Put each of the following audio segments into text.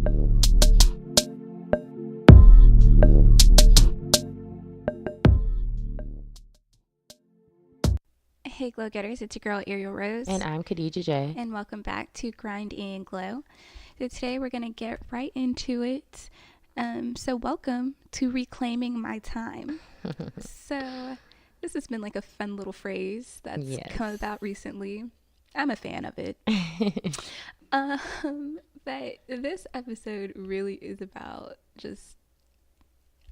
Hey Glow Getters, it's your girl Ariel Rose. And I'm Khadija J. And welcome back to Grind&Glow. So today we're going to get right into it. So welcome to Reclaiming My Time. So this has been like a fun little phrase that's come about recently. I'm a fan of it. But this episode really is about just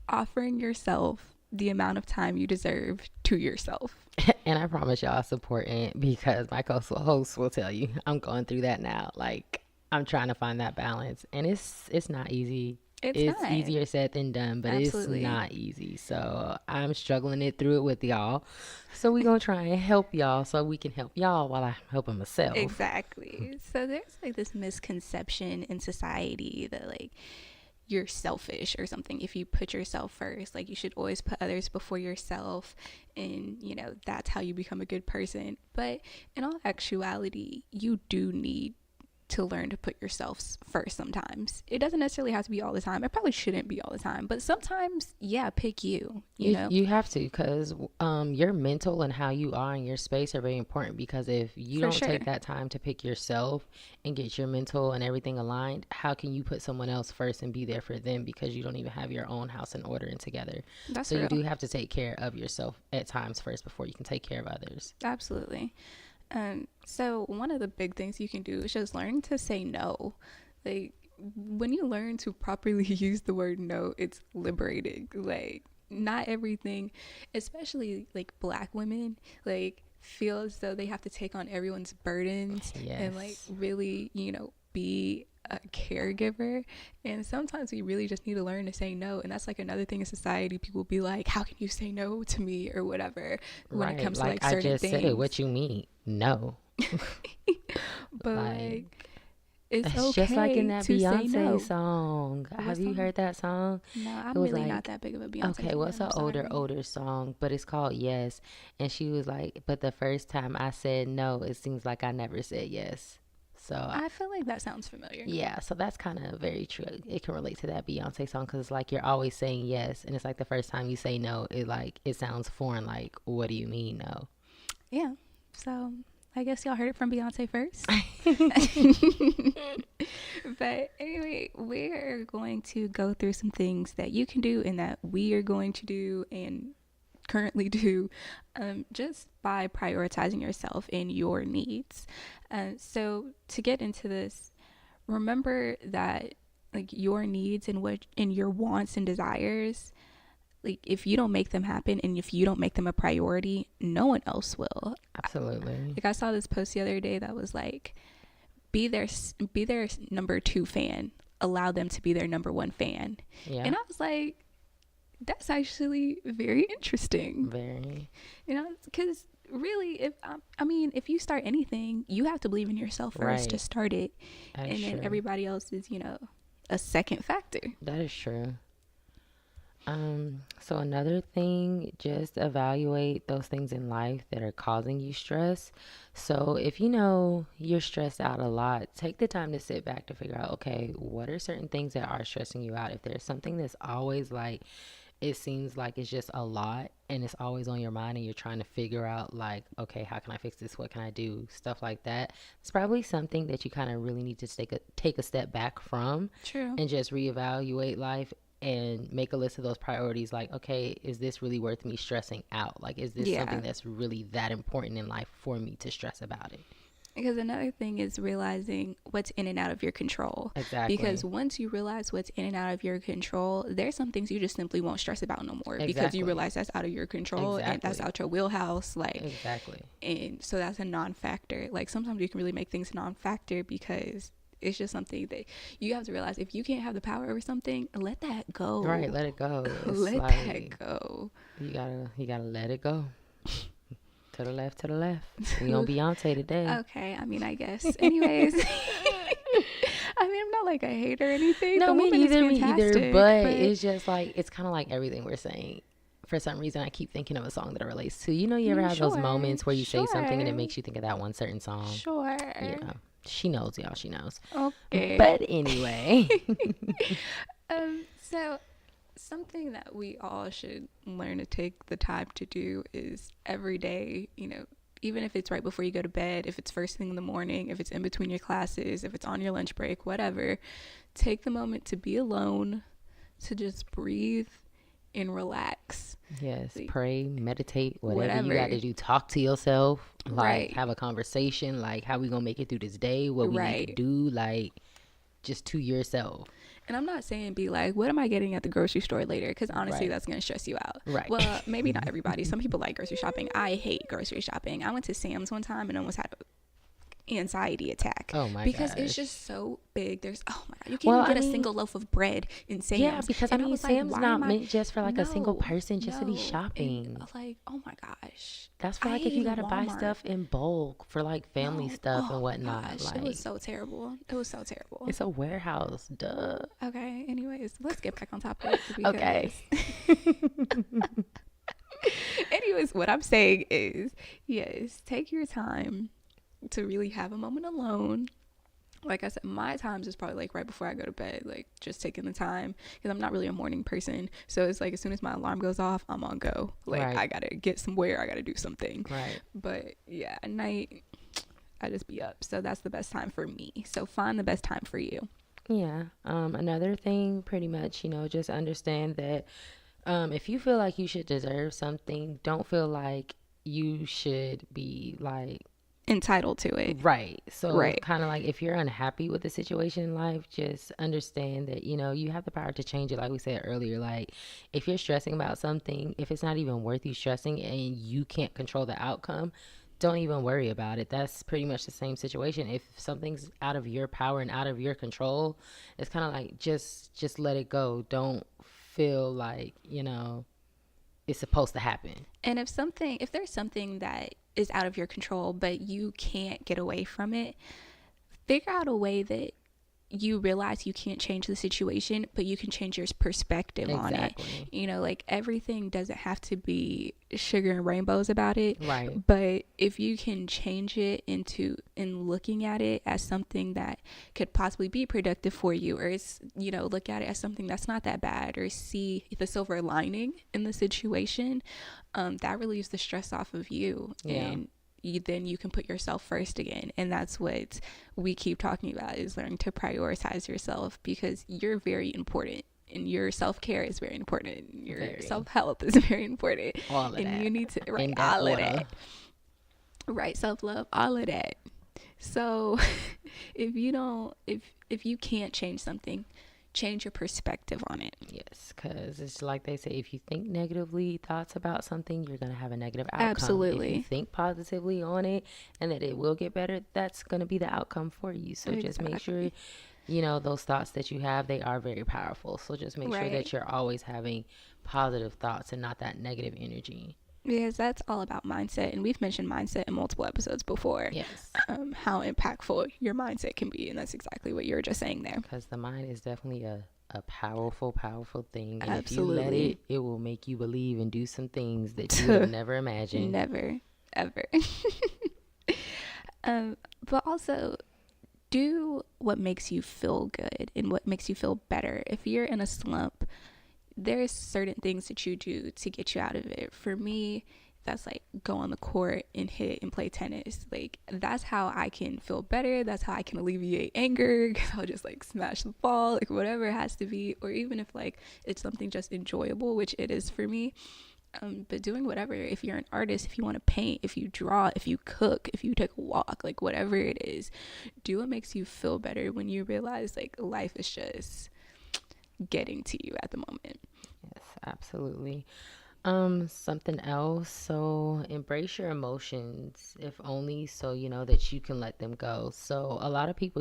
offering yourself the amount of time you deserve to yourself. And I promise y'all it's important because my co-host will tell you I'm going through that now. Like, I'm trying to find that balance, and it's not easy. It's not. Easier said than done, but Absolutely. It's not easy. So I'm struggling it through it with y'all. So we're going to try and help y'all so we can help y'all while I'm helping myself. Exactly. So there's like this misconception in society that like you're selfish or something if you put yourself first. Like, you should always put others before yourself, and you know that's how you become a good person. But in all actuality, you do need to learn to put yourself first sometimes. It doesn't necessarily have to be all the time. It probably shouldn't be all the time, but sometimes, yeah, pick you know? You have to, because your mental and how you are in your space are very important, because if you don't take that time to pick yourself and get your mental and everything aligned, how can you put someone else first and be there for them, because you don't even have your own house in order and together. That's so real. You do have to take care of yourself at times first before you can take care of others. Absolutely. So one of the big things you can do is just learn to say no. Like, when you learn to properly use the word no, it's liberating. Like, not everything, especially like Black women, like feel as though they have to take on everyone's burdens and like really, you know, be a caregiver. And sometimes we really just need to learn to say no. And that's like another thing in society. People be like, how can you say no to me or whatever when it comes to like certain things. I just said it. What you mean? No. But like it's okay just like in that Beyonce no. song. Have you heard that song? No, I'm really not that big of a Beyonce fan. Okay, well, it's an older song, but it's called Yes. And she was like, but the first time I said no, it seems like I never said yes. So I feel like that sounds familiar. Yeah, so that's kind of very true. It can relate to that Beyonce song, because it's like you're always saying yes, and it's like the first time you say no, it sounds foreign. Like, what do you mean no? Yeah. So I guess y'all heard it from Beyonce first. But anyway, we're going to go through some things that you can do and that we are going to do and currently do, just by prioritizing yourself and your needs. So to get into this, remember that like your needs and your wants and desires, like if you don't make them happen and if you don't make them a priority, no one else will. Absolutely. Like, I saw this post the other day that was like, be their number 2 fan, allow them to be their number 1 fan. Yeah. And I was like, that's actually very interesting. Very. You know, because really, if you start anything, you have to believe in yourself first to start it. That and then true. Everybody else is, you know, a second factor. That is true. So another thing, just evaluate those things in life that are causing you stress. So if you know you're stressed out a lot, take the time to sit back to figure out, okay, what are certain things that are stressing you out? If there's something that's always like, it seems like it's just a lot and it's always on your mind and you're trying to figure out like, okay, how can I fix this? What can I do? Stuff like that. It's probably something that you kind of really need to take a step back from. True. And just reevaluate life and make a list of those priorities. Like, okay, is this really worth me stressing out? Like, is this something that's really that important in life for me to stress about it? Because another thing is realizing what's in and out of your control. Exactly. Because once you realize what's in and out of your control, there's some things you just simply won't stress about no more. Because you realize that's out of your control and that's out your wheelhouse. Like, exactly. And so that's a non-factor. Like, sometimes you can really make things non-factor because it's just something that you have to realize. If you can't have the power over something, let that go. Right, let it go. Let that go. You gotta let it go. To the left. We on Beyonce today. Okay, I mean, I guess. Anyways. I mean, I'm not like a hater or anything. No, me either. But it's just like, it's kind of like everything we're saying. For some reason, I keep thinking of a song that it relates to. You know, you ever have those moments where you say something and it makes you think of that one certain song? Sure. Yeah. She knows, y'all. She knows. Okay. But anyway. So something that we all should learn to take the time to do is every day, even if it's right before you go to bed, if it's first thing in the morning, if it's in between your classes, if it's on your lunch break, whatever, take the moment to be alone, to just breathe and relax. Yes, Like, pray, meditate, whatever you whatever. got to do. Talk to yourself, like Right. have a conversation, like how we gonna make it through this day, what we need to Right. do, like just to yourself. And I'm not saying be like, what am I getting at the grocery store later? Because honestly, Right. that's going to stress you out. Right. Well, maybe not everybody. Some people like grocery shopping. I hate grocery shopping. I went to Sam's one time and almost had anxiety attack Oh my because gosh. it's just so big. There's, oh my god, you can't Well, even I get a mean, single loaf of bread in Sam's. yeah, because I And I mean, was like, Sam's why not am I meant just for like a single person just to be no. shopping. And like, oh my gosh, That's for I like if you hated gotta buy Walmart. stuff in bulk for like family No, stuff oh and my whatnot. gosh, it was Like so terrible. It was so terrible. it's a warehouse, duh. Okay, anyways, let's get back on topic because Okay. anyways, what I'm saying is, yes, take your time to really have a moment alone. Like I said, my times is probably like right before I go to bed, like just taking the time because I'm not really a morning person. So it's like as soon as my alarm goes off, I'm on go. Like Right. I gotta get somewhere, I gotta do something. Right. But yeah, at night, I just be up. So that's the best time for me. So find the best time for you. Yeah. Another thing, pretty much, just understand that if you feel like you should deserve something, don't feel like you should be like Entitled to it. right. So Right. kind of like if you're unhappy with the situation in life, just understand that, you have the power to change it. Like we said earlier, like if you're stressing about something, if it's not even worth you stressing and you can't control the outcome, don't even worry about it. That's pretty much the same situation. If something's out of your power and out of your control, it's kind of like just let it go. Don't feel like, it's supposed to happen. And if there's something that is out of your control, but you can't get away from it, figure out a way that you realize you can't change the situation, but you can change your perspective on it. Exactly. Like everything doesn't have to be sugar and rainbows about it. Right. But if you can change it in looking at it as something that could possibly be productive for you, or look at it as something that's not that bad, or see the silver lining in the situation, that relieves the stress off of you. Yeah. And then you can put yourself first again. And that's what we keep talking about, is learning to prioritize yourself, because you're very important and your self-care is very important. Your Very. self-health is very important. All of And that. you need to In that all of order. that. Right, self-love, all of that. So if you can't change something, change your perspective on it. Yes, because it's like they say, if you think negatively thoughts about something, you're going to have a negative outcome. If Absolutely. you think positively on it and that it will get better, that's going to be the outcome for you. So just make sure, those thoughts that you have, they are very powerful. So just make sure Right. that you're always having positive thoughts and not that negative energy. Because that's all about mindset, and we've mentioned mindset in multiple episodes before. Yes. How impactful your mindset can be, and that's exactly what you were just saying there. Because the mind is definitely a powerful, powerful thing. And Absolutely. if you let it, it will make you believe and do some things that you would have never imagined. Never, ever. But also, do what makes you feel good and what makes you feel better. If you're in a slump, there's certain things that you do to get you out of it. For me, that's like go on the court and hit and play tennis. Like that's how I can feel better. That's how I can alleviate anger, because I'll just like smash the ball, like whatever it has to be. Or even if like it's something just enjoyable, which it is for me. But doing whatever, if you're an artist, if you want to paint, if you draw, if you cook, if you take a walk, like whatever it is, do what makes you feel better when you realize like life is just getting to you at the moment. Yes, absolutely. Something else. So embrace your emotions, if only so that you can let them go. So a lot of people,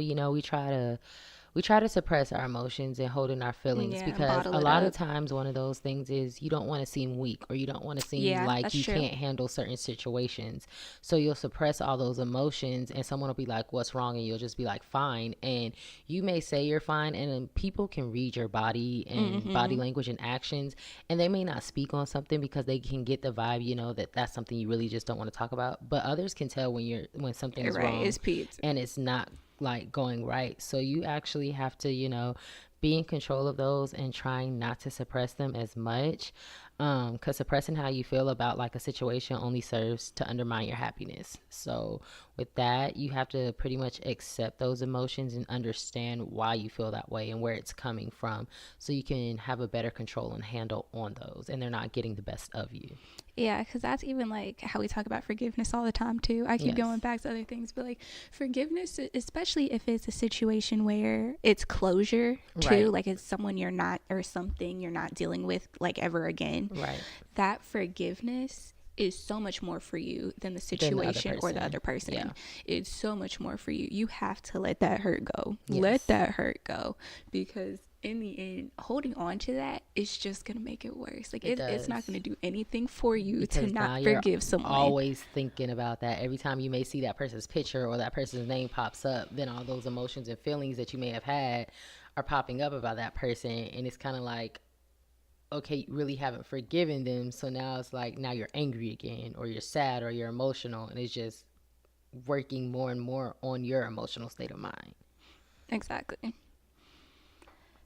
we try to suppress our emotions and hold in our feelings, Yeah, because bottle a it lot of up. times one of those things is you don't want to seem weak, or you don't want to seem Yeah, like that's you true. can't handle certain situations. So you'll suppress all those emotions, and someone will be like, what's wrong? And you'll just be like, fine. And you may say you're fine, and then people can read your body and body language and actions, and they may not speak on something because they can get the vibe, that that's something you really just don't want to talk about. But others can tell when something's Right, wrong it's peeps. and it's not like going right. So you actually have to, be in control of those and trying not to suppress them as much. Because suppressing how you feel about like a situation only serves to undermine your happiness. So with that, you have to pretty much accept those emotions and understand why you feel that way and where it's coming from, so you can have a better control and handle on those, and they're not getting the best of you. Yeah, because that's even like how we talk about forgiveness all the time too. I keep going back to other things, but like forgiveness, especially if it's a situation where it's closure too, right. Like it's someone you're not, or something you're not dealing with like ever again. Right. That forgiveness is so much more for you than the situation or the other person. Yeah. It's so much more for you. You have to let that hurt go. Yes. Let that hurt go, because in the end, holding on to that is just gonna make it worse. Like it's not gonna do anything for you because to not forgive someone. Always thinking about that. Every time you may see that person's picture or that person's name pops up, then all those emotions and feelings that you may have had are popping up about that person, and it's kind of like, okay, you really haven't forgiven them, so now it's like, now you're angry again, or you're sad, or you're emotional, and it's just working more and more on your emotional state of mind. Exactly.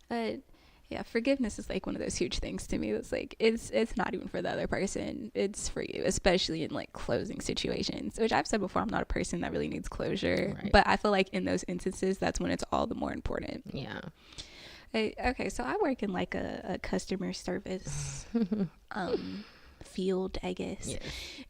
But yeah, forgiveness is like one of those huge things to me. It's like it's not even for the other person, it's for you, especially in like closing situations, which I've said before, I'm not a person that really needs closure, right. But I feel like in those instances, that's when it's all the more important. Yeah. Okay, so I work in like a customer service field, I guess. Yes.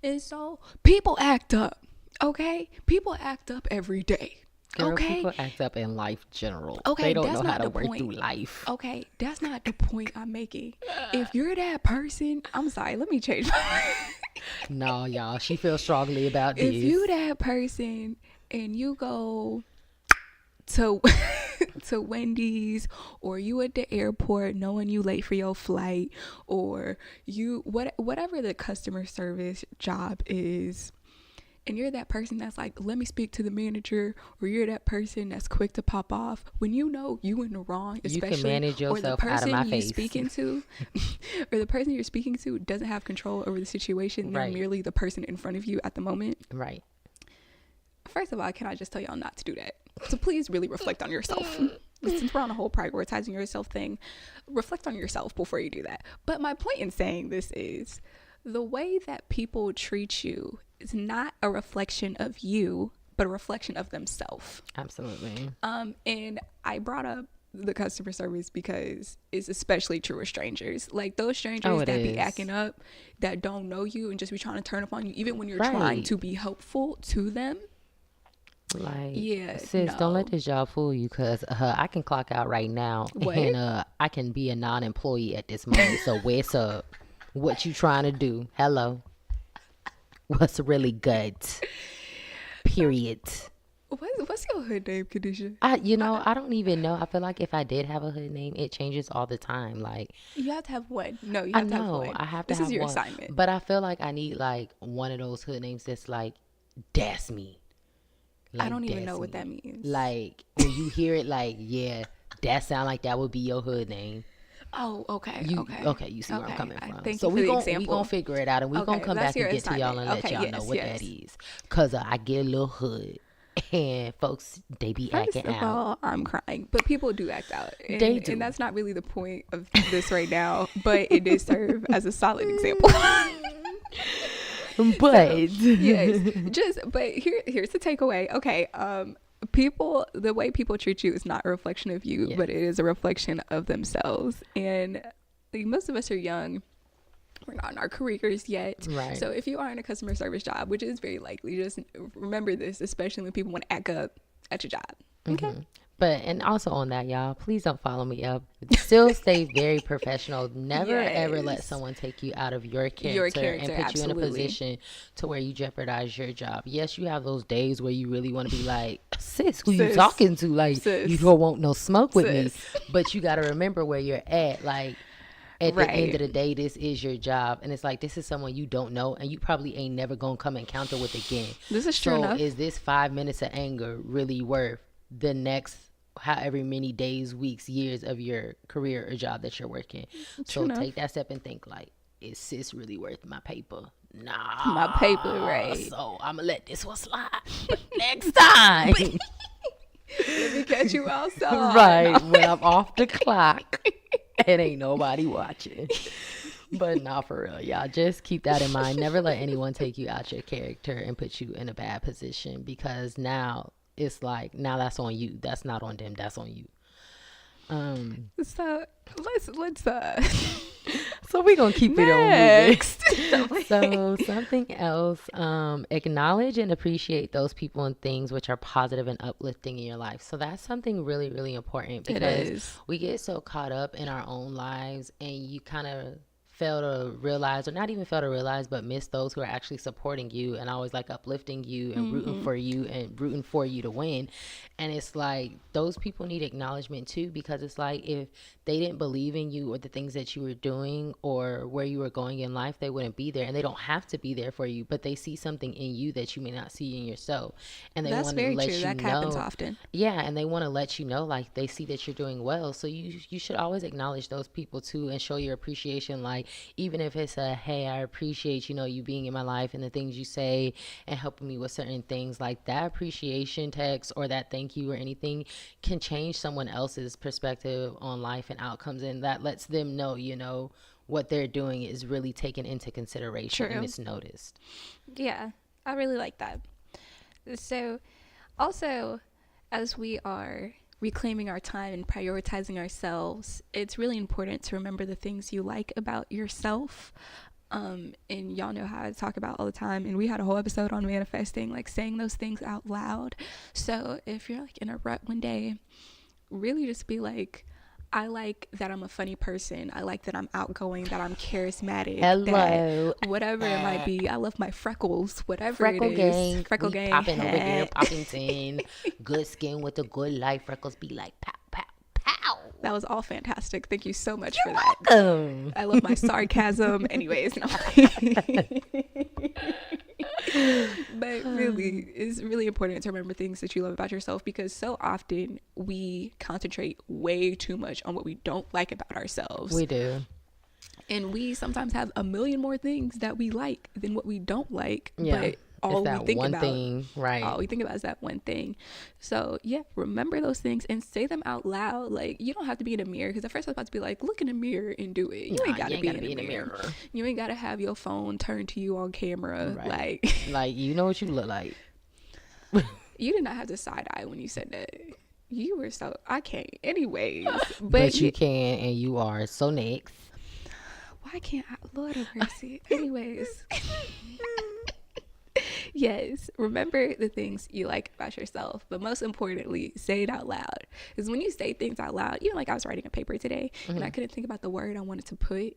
And so people act up, okay? People act up every day. Girl, okay, people act up in life general. Okay, they don't know how to work through life. Okay, that's not the point I'm making. If you're that person, I'm sorry, let me change my No, y'all, she feels strongly about this. If you that person and you go to Wendy's, or you at the airport knowing you late for your flight, or you whatever the customer service job is, and you're that person that's like, let me speak to the manager, or you're that person that's quick to pop off when you know you in the wrong, especially, you can manage yourself out of my face. Speaking to or the person you're speaking to doesn't have control over the situation. They're merely the person in front of you at the moment. Right. First of all, can I just tell y'all not to do that? So please really reflect on yourself. Since we're on a whole prioritizing yourself thing, reflect on yourself before you do that. But my point in saying this is, the way that people treat you is not a reflection of you, but a reflection of themselves. Absolutely. And I brought up the customer service because it's especially true with strangers. Like those strangers that be acting up, that don't know you and just be trying to turn up on you, even when you're trying to be helpful to them. Like, yeah, sis, don't let this job fool you, because I can clock out right now. What? And I can be a non-employee at this moment. So where's up? What you trying to do? Hello. What's really good? Period. What's your hood name, Kadisha? I don't even know. I feel like if I did have a hood name, it changes all the time. Like, you have to have one. No, you have to have one. I have to have one. This is your assignment. But I feel like I need like one of those hood names that's like, that's me. Like, I don't even know what that means. Like, when you hear it, like, yeah, that sound like that would be your hood name. Oh, okay. Okay, you see where I'm coming from. Thank so we gonna figure it out, and we're gonna come back and get to y'all and let y'all know what that is. Because I get a little hood, and folks, they be acting out. First of all, I'm crying, but people do act out. And, they do. And that's not really the point of this right now, but it did serve as a solid example. But yes, but here's the takeaway. Okay, the way people treat you is not a reflection of you, but it is a reflection of themselves. And like, most of us are young, we're not in our careers yet, right? So if you are in a customer service job, which is very likely, just remember this, especially when people want to act up at your job. Okay. Mm-hmm. But, and also on that, y'all, please don't follow me up. Still stay very professional. Never ever let someone take you out of your character and put you in a position to where you jeopardize your job. Yes, you have those days where you really want to be like, sis, who you talking to? Like, you don't want no smoke with me. But you got to remember where you're at. Like, at the end of the day, this is your job. And it's like, this is someone you don't know and you probably ain't never going to come encounter with again. This is true enough. So is this 5 minutes of anger really worth the next however many days, weeks, years of your career or job that you're working? So take that step and think, like, is sis really worth my paper? Nah. My paper, right. So I'm going to let this one slide. But next time. Let me catch you outside. Right, when I'm off the clock and ain't nobody watching. But not for real, y'all. Just keep that in mind. Never let anyone take you out your character and put you in a bad position, because now it's like, now that's on you. That's not on them. That's on you. So let's So we're gonna keep next. it on moving. So something else, acknowledge and appreciate those people and things which are positive and uplifting in your life. So that's something really, really important, because we get so caught up in our own lives, and you kind of fail to realize, or not even fail to realize, but miss those who are actually supporting you and always like uplifting you and rooting for you and rooting for you to win. And it's like, those people need acknowledgement too, because it's like, if they didn't believe in you or the things that you were doing or where you were going in life, they wouldn't be there. And they don't have to be there for you, but they see something in you that you may not see in yourself, and they want to let you know. That happens often. Yeah, and they want to let you know, like, they see that you're doing well. So you should always acknowledge those people too, and show your appreciation. Like, even if it's a, hey, I appreciate, you being in my life and the things you say and helping me with certain things, like that appreciation text or that thank you or anything can change someone else's perspective on life and outcomes, and that lets them know, what they're doing is really taken into consideration. True. And it's noticed. Yeah, I really like that. So also, as we are reclaiming our time and prioritizing ourselves, it's really important to remember the things you like about yourself. And y'all know how I talk about all the time, and we had a whole episode on manifesting, like saying those things out loud. So if you're like in a rut one day, really just be like, I like that I'm a funny person. I like that I'm outgoing, that I'm charismatic. Hello. That whatever it might be. I love my freckles, whatever Freckle it gang. is. Freckle gang. Popping over here, popping 10. Good skin with a good life. Freckles be like, pow, pow, pow. That was all fantastic. Thank you so much You're for that. Welcome. I love my sarcasm. Anyways, no. But really, it's really important to remember things that you love about yourself, because so often we concentrate way too much on what we don't like about ourselves. We do. And we sometimes have a million more things that we like than what we don't like. Yeah. But all we think about, thing, right? All we think about is that one thing. So yeah, remember those things and say them out loud. Like, you don't have to be in a mirror, because at first I was about to be like, look in the mirror and do it. You ain't gotta be in a mirror. You ain't gotta have your phone turned to you on camera. Right. Like you know what you look like. You did not have to side eye when you said that. You were so, I can't. Anyways, but you can, and you are. So next. Why can't I? Lord have mercy. Anyways. Yes, remember the things you like about yourself, but most importantly, say it out loud. Because when you say things out loud, even like I was writing a paper today, and I couldn't think about the word I wanted to put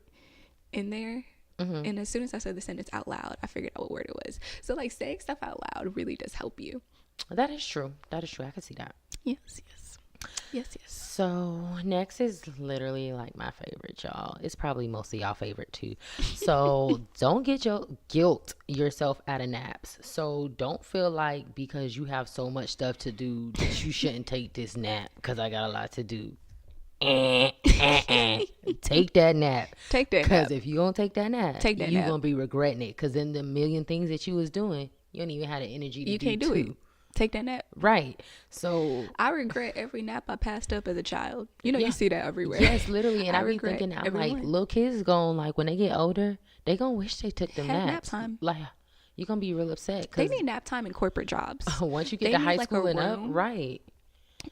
in there. And as soon as I said the sentence out loud, I figured out what word it was. So like, saying stuff out loud really does help you. That is true. I can see that. Yes. So next is literally like my favorite, y'all. It's probably mostly y'all favorite too. So don't guilt yourself out of naps. So don't feel like because you have so much stuff to do that you shouldn't take this nap because I got a lot to do. Take that nap. Take that nap. Because if you don't take that nap, you're going to be regretting it. Because then the million things that you was doing, you don't even have the energy to do. You can't do it. Take that nap. Right. So I regret every nap I passed up as a child. You see that everywhere. Yes, literally. And I be thinking, I'm like, little kids going, like, when they get older, they gonna wish they took them naps. Nap time. Like, you're gonna be real upset. They need nap time in corporate jobs. Once you get to high school and up, right.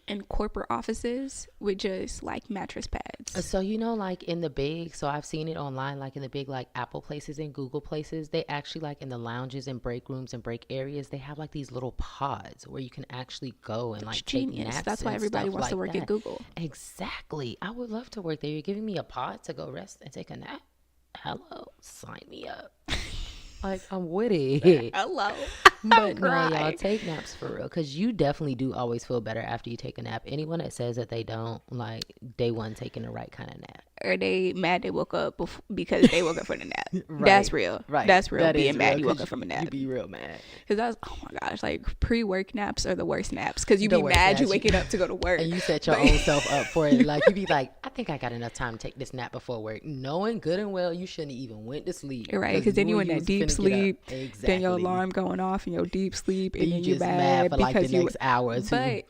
In corporate offices with just like mattress pads. So like in the big, so I've seen it online, like in the big like Apple places and Google places, they actually like in the lounges and break rooms and break areas, they have like these little pods where you can actually go and like take naps. That's why everybody wants to work at Google. Exactly. I would love to work there. You're giving me a pod to go rest and take a nap. Hello, sign me up. Like, I'm with it. Hello. But no, y'all, take naps for real, because you definitely do always feel better after you take a nap. Anyone that says that they don't, like, they wasn't taking the right kind of nap. Or they mad they woke up because they woke up from the nap. Right. That's real. Right. That's real. That being mad you woke up from a nap. You be real mad. Because I was, oh my gosh, like pre-work naps are the worst naps, because you be mad you waking up to go to work. And you set your own self up for it. Like, you be like, I think I got enough time to take this nap before work, knowing good and well you shouldn't even went to sleep. Right, because then you in that deep sleep. Exactly. Then your alarm going off in your deep sleep, and then you you're just mad for like the because next hour or two.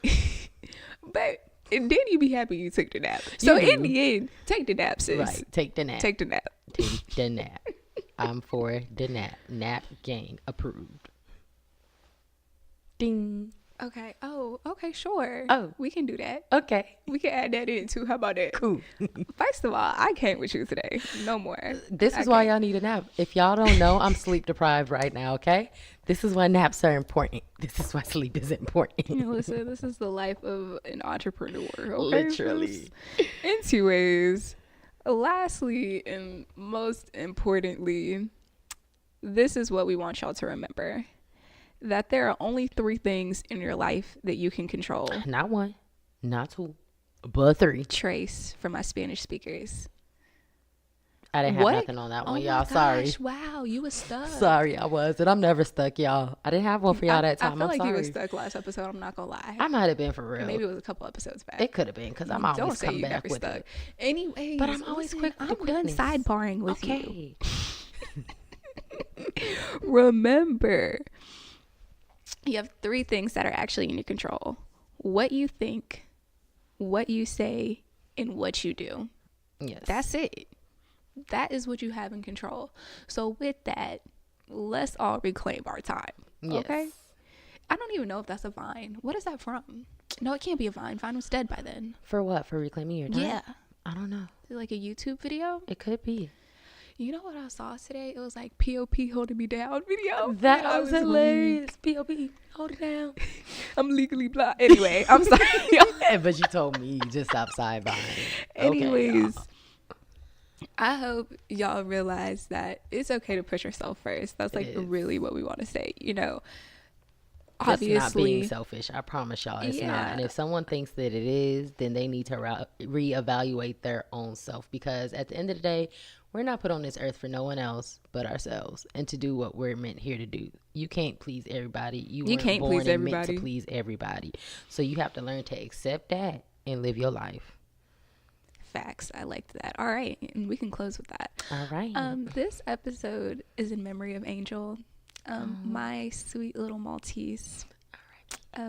But and then you be happy you took the nap. So You in do. the end, take the nap, sis. Right. Take the nap. Take the nap. Take the nap. I'm for the nap. Nap gang approved. Ding. Okay. Oh, okay, sure. Oh. We can do that. Okay. We can add that in too. How about that? Cool. First of all, I can't with you today. No more. This is why y'all need a nap. If y'all don't know, I'm sleep deprived right now, okay? This is why naps are important. This is why sleep is important. You know, listen, this is the life of an entrepreneur. Okay? Literally. Anyways, lastly and most importantly, this is what we want y'all to remember. That there are only 3 things in your life that you can control. Not 1, not 2, but 3. Trace for my Spanish speakers. I didn't have What? nothing on that one, Oh y'all. my Sorry. gosh, wow, you was stuck. Sorry, I was. And I'm never stuck, y'all. I didn't have one for y'all that time. I feel I'm like sorry. you was stuck last episode. I'm not gonna lie. I might have been for real. Maybe it was a couple episodes back. It could have been because I'm Don't always say come you back never with stuck. it. Anyways, But I'm always quick with the I'm done quickness. sidebarring with you. Okay. Remember, you have 3 things that are actually in your control: what you think, what you say, and what you do. Yes. That's it. That is what you have in control. So with that, let's all reclaim our time. Yes. Okay? I don't even know if that's a Vine. What is that from? No, it can't be a Vine. Vine was dead by then. For what? For reclaiming your time? Yeah. I don't know. Is it like a YouTube video? It could be. You know what I saw today? It was like POP holding me down video. That I was hilarious. weak. P.O.P. Hold it down. I'm legally blind. Anyway, I'm sorry. But you told me you just stop sidebarring. Anyways, I hope y'all realize that it's okay to put yourself first. That's like really what we want to say. You know, Obviously, not being obviously, selfish. I promise y'all it's Yeah. not. And if someone thinks that it is, then they need to reevaluate their own self, because at the end of the day, we're not put on this earth for no one else but ourselves and to do what we're meant here to do. You can't please everybody. You weren't can't born please and meant to everybody. please everybody. So you have to learn to accept that and live your life. facts. I liked that. All right, and we can close with that. All right. This episode is in memory of Angel, my sweet little Maltese.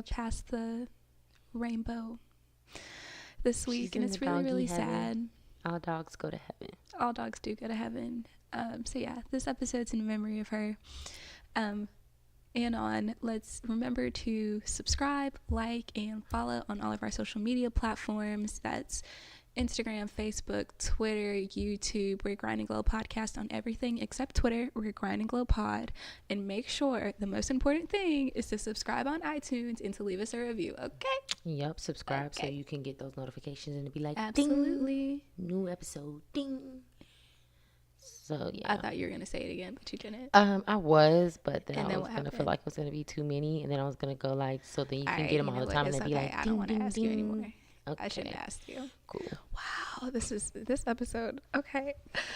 Past the rainbow this week, She's and in it's the really, doggy really heaven. sad. All dogs go to heaven. All dogs do go to heaven. So yeah, this episode's in memory of her. Let's remember to subscribe, like, and follow on all of our social media platforms. That's Instagram, Facebook, Twitter, YouTube. We're Grind&Glow Podcast on everything except Twitter. We're Grind&Glow Pod. And make sure, the most important thing is to subscribe on iTunes and to leave us a review, okay? Yep, subscribe so Okay. you can get those notifications and it'll be like, Absolutely. ding, new episode, ding. So yeah, I thought you were going to say it again, but you didn't. I was, but then And I then was what gonna feel happened? like it was gonna be too many, and then I was gonna go like, so then you can Alright, get them you all know the what? time, and It's they'd be okay. like, I ding, don't want to ding, ask you ding. anymore. Okay, I shouldn't ask you. cool. Wow, this episode. Okay.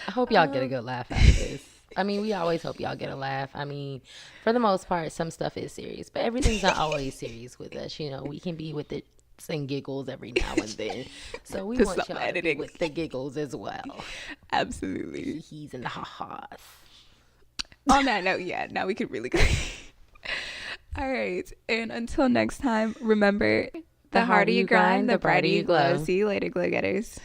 I hope y'all get a good laugh out of this. I mean, we always hope y'all get a laugh. I mean, for the most part, some stuff is serious, but everything's not always serious with us. You know, we can be with it and giggles every now and then. So we Just want some y'all to be editing. with the giggles as well. Absolutely. He's and the ha-has. On that note, yeah, now we could really go. All right. And until next time, remember, the harder you grind, the brighter you glow. See you later, glow getters.